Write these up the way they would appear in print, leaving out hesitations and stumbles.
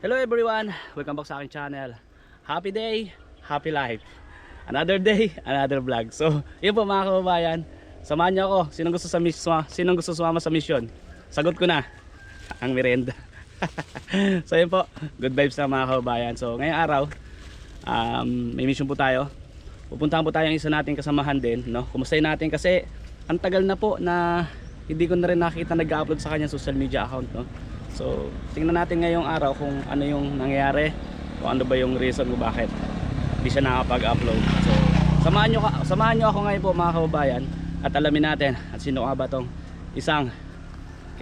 Hello everyone, welcome back sa aking channel. Happy day, happy life. Another day, another vlog. So, yun po mga kababayan, samahan niyo ako. Sinong gusto sumama sa mission? Sagot ko na, ang merienda. So yun po, good vibes na mga kababayan. So ngayong araw, may mission po tayo. Pupuntahan po tayo ng isa nating kasamahan din, no? Kumustahin natin kasi ang tagal na po na hindi ko na rin nakita nag-upload sa kanyang social media account, no? So tingnan natin ngayong araw kung ano yung nangyayari, kung ano ba yung reason kung bakit hindi siya nakapag-upload. So samahan nyo ako ngayon po mga kababayan, at alamin natin at sino nga ba tong isang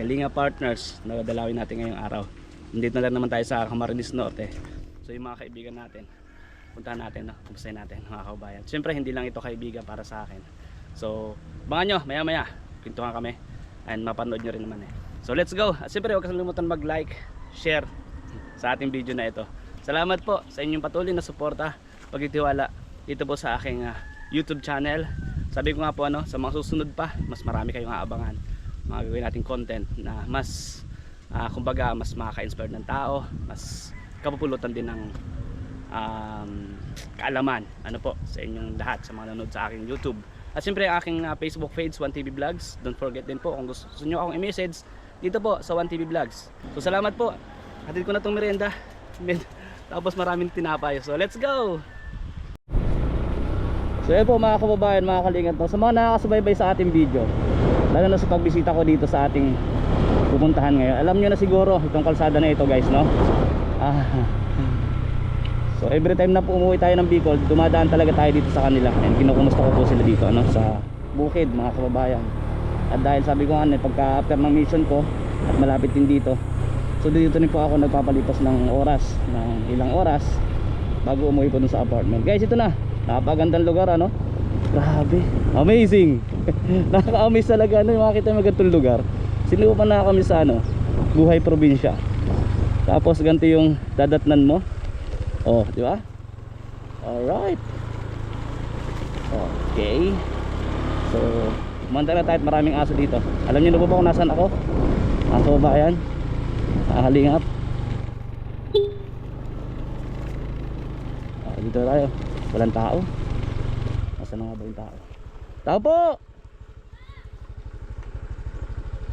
Kalinga partners na dalawin natin ngayong araw. Nandito na lang naman tayo sa Camarines Norte. So yung mga kaibigan natin, puntahan natin, no? Kumustahin natin mga kababayan. Siyempre hindi lang ito kaibigan para sa akin. So abangan nyo maya maya, pintuhan kami and mapanood nyo rin naman eh. So let's go. At siyempre huwag kalimutan mag-like, share sa ating video na ito. Salamat po sa inyong patuloy na suporta, pagtitiwala dito po sa aking YouTube channel. Sabi ko nga po sa mga susunod pa, mas marami kayong aabangan. Mga gagawin nating content na mas kumbaga mas makaka-inspire ng tao, mas kapupulutan din ng kaalaman po sa inyong lahat sa mga nanonood sa aking YouTube. At siyempre ang aking Facebook page 1TV Vlogs. Don't forget din po kung gusto nyo akong i-message dito po sa 1TV Vlogs. So salamat po. Hatid ko na tong merienda. Tapos maraming tinapay. So let's go. So yun po mga kababayan, mga kalingat, sa mga nakakasubaybay sa ating video, lalo na sa pagbisita ko dito sa ating pupuntahan ngayon, alam nyo na siguro itong kalsada na ito guys, no? So every time na po umuwi tayo ng Bicol, dumadaan talaga tayo dito sa kanila and kinukumusta ko po sila dito sa bukid mga kababayan. At dahil sabi ko pagka after ng mission ko at malapit din dito, so dito rin po ako nagpapalipas ng ilang oras bago umuwi po dun sa apartment. Guys, ito na, napakagandang lugar grabe, amazing. Nakaka-amaze talaga yung makita yung magandang lugar. Sino pa na kami sa buhay probinsya, tapos ganito yung dadatnan mo, di ba? Alright, okay. So manda na tayo at maraming aso dito. Alam niyo na ba kung nasaan ako mga kababayan? Halingap. Dito tayo, walang tao. Nasaan na nga ba yung tao? Tao po!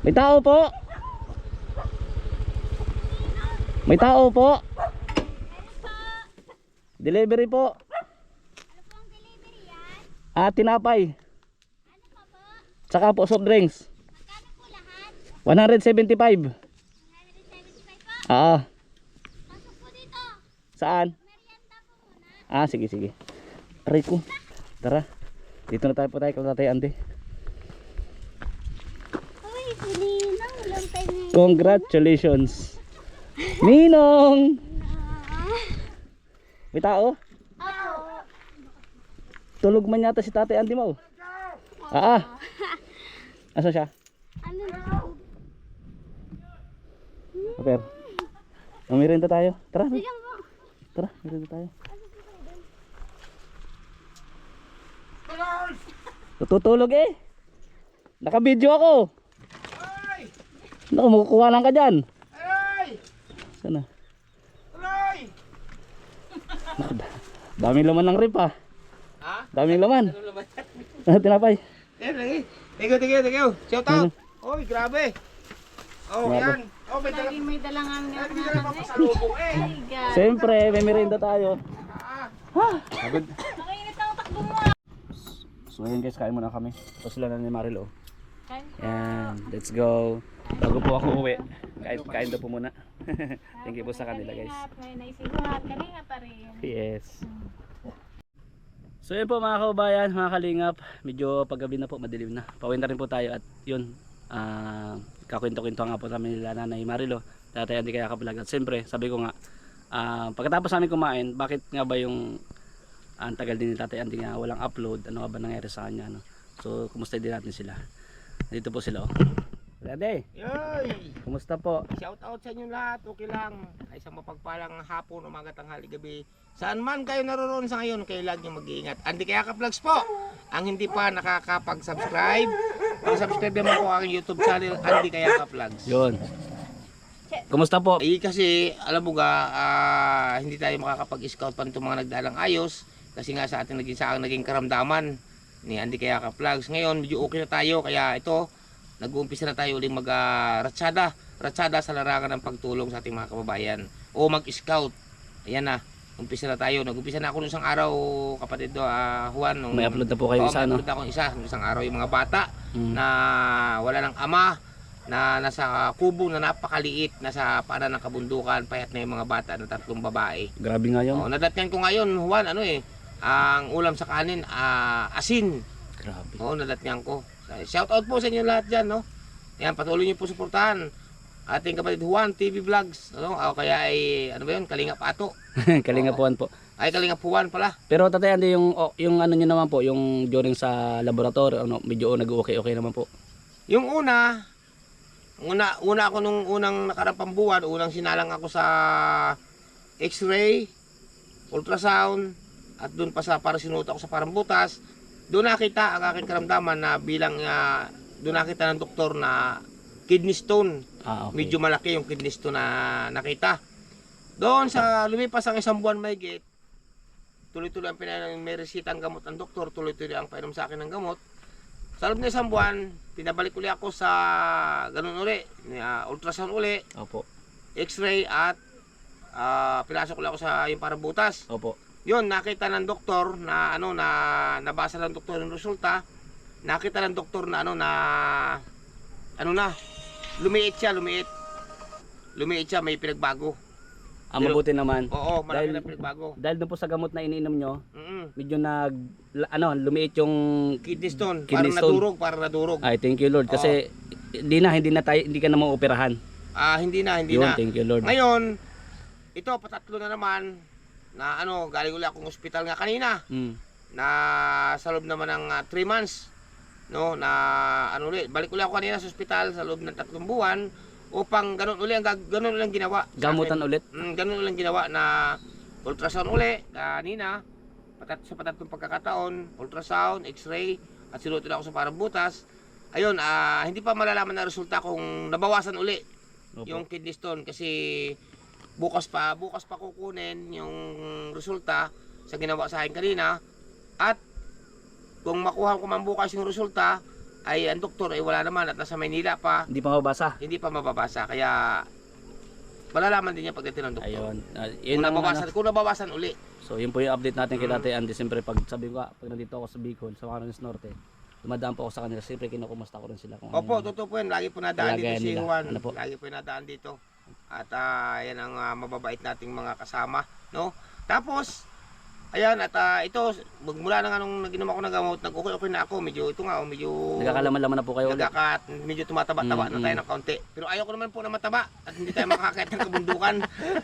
May tao po! May tao po! Delivery po! Ano po ang delivery yan? Tinapay. Ano pa po? Tsaka po soft drinks. Magkano po lahat? 175. 175 po? Pasok po dito. Saan? Merienda po muna. Sige. Aray ko. Tara. Dito na tayo po tayo kay Tatay Andy. Uy, sininang. Long time na. Congratulations. Ninong! May tao? Ako. Tulog man yata si Tatay Andy mo. Asa siya? Ano na? Super. Merienda tayo. Tara. Sige po. Tara, merienda tayo. Tutulog Naka-video ako. Naku, makukuha lang ka dyan. Sana. Naku, daming laman ng rip Daming laman. Tinapay. Thank you. Shout out. Oy, grabe. Yan. May dalangan nga. Siyempre, may merienda tayo. Agad. Makinit ang takbo mo. So ayun guys, kain muna kami. Tapos sila na ni Marilo. Yan, let's go. Bago po ako uwi, kain daw po muna. Thank you po sa kanila guys. May naisimuhat. Kalinga pa rin. Yes. So yun po mga kababayan, mga kalingap, medyo paggabi na po, madilim na. Pauwi na rin po tayo at yun, kakwento-kwento nga po kami nila Nanay Marilo, Tatay Andy kaya kapalag. At siyempre, sabi ko nga, pagkatapos namin kumain, bakit nga ba yung ang tagal din ni Tatay Andy nga walang upload, ano nga ba nangyari sa kanya, So kumusta din natin sila. Dito po sila Daddy, Yoy! kumusta po? Shout out sa inyo lahat. Okay lang. Ay isang mapagpalang hapon, umaga, tanghali, gabi. Saan man kayo naroon sa ngayon, kayo lagi mag-iingat. Andy Kayaka Vlogs po. Ang hindi pa nakakapag-subscribe, pag-subscribe naman po ang aking YouTube channel, Andy Kayaka Vlogs. Yun. Kumusta po? Eh kasi alam mo ga, hindi tayo makakapag-scout pa nitong mga nagdalang ayos kasi nga sa ating naging karamdaman ni Andy Kayaka Vlogs. Ngayon medyo okay na tayo kaya ito nag-uumpisa na tayo uling ratsada sa larangan ng pagtulong sa ating mga kababayan o mag-scout. Ayan na, umpisa na tayo. Nag-umpisa na ako nung isang araw, kapatid do, Juan. May upload na po kayo isa, no? May upload ako nung isang araw yung mga bata na wala ng ama, na nasa kubo na napakaliit, nasa paanan ng kabundukan, payat na yung mga bata na 3 babae. Grabe nga yun. Nadatyan ko ngayon, Juan, ang ulam sa kanin, asin. Grabe. Nadatyan ko. Shout out po sa inyo lahat dyan, no? Yan, patuloy niyo po suportahan ating kapatid Juan TV Vlogs, kaya ay, Kalinga Pato. Kalingapuan po. Ay, Kalinga Puan pala. Pero Tatay Andy, yung ano nyo naman po, yung during sa laboratory, medyo nag-okay naman po. Yung una ako nung unang nakarampang buwan, unang sinalang ako sa X-ray, ultrasound, at doon pa para sinuot ako sa Parambutas. Doon nakita ang aking karamdaman na bilang doon nakita ng doktor na kidney stone. Okay. Medyo malaki yung kidney stone na nakita. Doon sa lumipas ang 1 buwan mahigit, tuloy-tuloy ang may resitang gamot ng doktor, tuloy-tuloy ang painom sa akin ng gamot. Sa loob ng 1 buwan, pinabalik uli ako sa ganun uli, ultrasound uli, Opo. X-ray at pinasok uli ako sa yung Parambutas. Opo. Yun, nakita ng doktor na nabasa ng doktor yung resulta. Nakita ng doktor na lumiit siya, may pinagbago. Mabuti naman. Oo, malaki na pinagbago. Dahil doon po sa gamot na iniinom nyo, Mm-mm. medyo lumiit yung Kidney stone, Kidney parang nadurog. Ay, thank you Lord. Kasi hindi ka na maoperahan. Hindi na. Thank you Lord. Ngayon, ito patatlo na naman na galing ulit akong ospital nga kanina. Na sa loob naman ng 3 months, no, na balik ulit ako kanina sa ospital sa loob ng 3 buwan upang ganun ulit ang ginawa. Gamutan ulit. Ganun ulit ang ginawa na ultrasound ulit kanina. Sa patatlong pagkakataon, ultrasound, X-ray, at sinuot ako sa Parambutas. Ayun, hindi pa malalaman na resulta kung nabawasan uli yung kidney stone kasi bukas pa kukunin yung resulta sa ginawa sa akin kanina. At kung makuha ko man bukas yung resulta, ay ang doktor ay wala naman at nasa Maynila pa. Hindi pa mababasa. Hindi pa mababasa. Kaya malalaman din niya pagdating ng doktor. Ayun. Kung nabawasan uli. So yun po yung update natin kay Tatay Andy. Siyempre pag sabi ko pag nandito ako sa Bicol, sa Camarines Norte, dumadaan po ako sa kanila. Siyempre kinukumusta ko rin sila. Opo, totoo po yan. Lagi po nadaan dito si Juan. po? Lagi po nadaan dito. At yan ang mababait nating mga kasama. No? Tapos, ayan, at ito, magmula na nga nung nag-inom ako ng gamot, nag-okay na ako. Medyo Nagkakalaman-laman na po kayo ulit. medyo tumataba-taba na tayo ng kaunti. Pero ayaw ko naman po na mataba at hindi tayo makakakit ng kabundukan.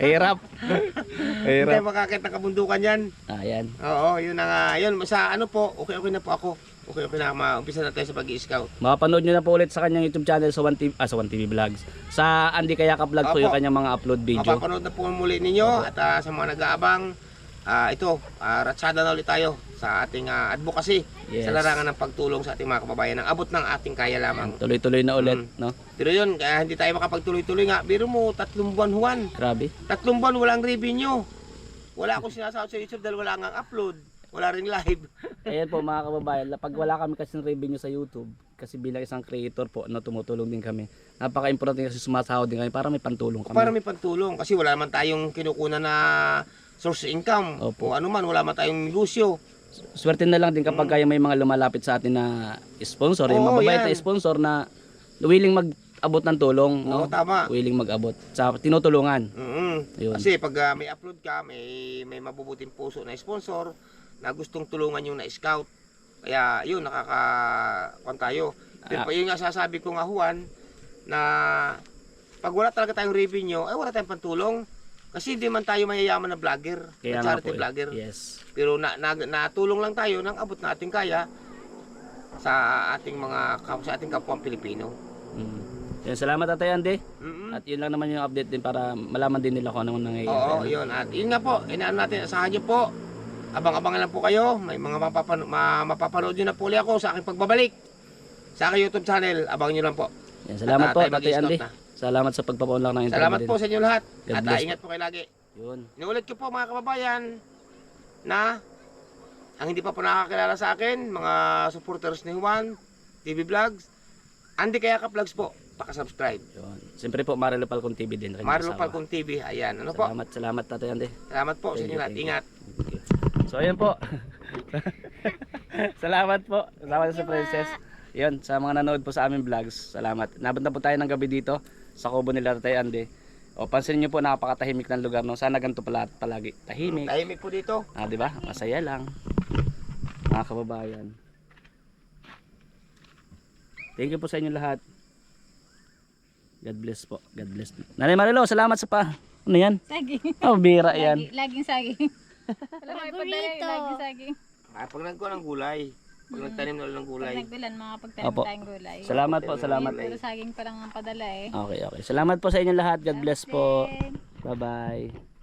Hirap. Hindi tayo makakakit ng kabundukan yan. Ayan. Oo, yun na nga. Yun, sa okay na po ako. Okay na, umpisa na tayo sa pag-i-scout. Makapanood nyo na po ulit sa kanyang YouTube channel sa 1TV, sa 1TV Vlogs. Sa Andy Kayaka Vlog po yung kanyang mga upload video. Mapapanood na po muli ninyo at sa mga nag-aabang, ratsada na ulit tayo sa ating advocacy sa larangan ng pagtulong sa ating mga kababayan ng abot ng ating kaya lamang. Tuloy-tuloy na ulit, no? Pero yun, hindi tayo makapagtuloy-tuloy nga. Biro mo, 3 buwan, Juan. Grabe. 3 buwan, walang revenue. Wala akong sinasahod sa YouTube dahil wala nga upload. Wala ring live. Ayan po mga kababayan, pag wala kami kasi revenue sa YouTube, kasi bilang isang creator po, tumutulong din kami. Napaka-importante kasi sumasahod din kami para may pantulong kami. Para may pantulong kasi wala naman tayong kinukuna na source income. Opo. O ano man, wala man tayong negosyo. Swerte na lang din kapag kaya may mga lumalapit sa atin na sponsor, yung mababait na sponsor na willing mag-abot ng tulong, no? Oo, tama. Willing mag-abot sa tinutulungan. Yun. Kasi pag may upload ka, may mabubuting puso na sponsor na gustong tulungan yung na-scout. Kaya yun, nakakakuan tayo. Pero yun nga sasabi ko nga, Juan, na pag wala talaga tayong revenue, ay wala tayong pantulong. Kasi hindi man tayo mayayaman na vlogger, Kaya na charity po, vlogger. Yes. Pero natulong lang tayo ng abot na ating kaya sa ating kapwa Pilipino. Yan, salamat Tatay Andy. Mm-mm. At yun lang naman yung update din para malaman din nila kung anong nangyayari. Oo, yun. At yun nga po, inaan natin, asahan nyo po. Abang-abangan lang po kayo. May mga mapapanood nyo na po ulit ako sa aking pagbabalik. Sa aking YouTube channel, abangan nyo lang po. Yan, salamat po Tayo Tatay mag-i-scout Andy. na. Salamat sa pagpapaunlak ng interview Salamat din. po sa inyo lahat. God At bless ingat po kayo lagi. Yun. Inuulit ko po mga kababayan na ang hindi pa po nakakilala sa akin, mga supporters ni Juan TV Vlogs, Andy Kayaka Vlogs po, pakasubscribe. Yun. Siyempre po, Marilo Falcon TV din. kanyang Marlo asawa. Falcon TV, ayan. Ano po? Salamat Tatay Andy. Salamat po sa Thank inyo you, lahat. thank you. Ingat. Okay. So ayan po. Salamat po. Salamat sa Princess. Yun, sa mga nanood po sa aming vlogs. Salamat. Nabot na po tayo ng gabi dito sa kubo nila Tatay Andy. O pansin niyo po, napakatahimik ng lugar, no. Sana ganito pala palagi. Tahimik. Tahimik po dito. Ah, di ba? Masaya lang. Mga kababayan. Thank you po sa inyo lahat. God bless po. God bless. Nanay Marilo, salamat sa pa. Ano yan? Saging. Oh, bira yan. Laging saging. Alam mo, ipadala laging saging. Pag nagko ng gulay, pag nagtanim na ulit ng Pag gulay. nagbilan, mga pagtanim Opo. tayong gulay. Salamat po, salamat. Puro saging pa lang ang padala eh. Okay, okay. Salamat po sa inyo lahat. God bless po. Then, Bye-bye.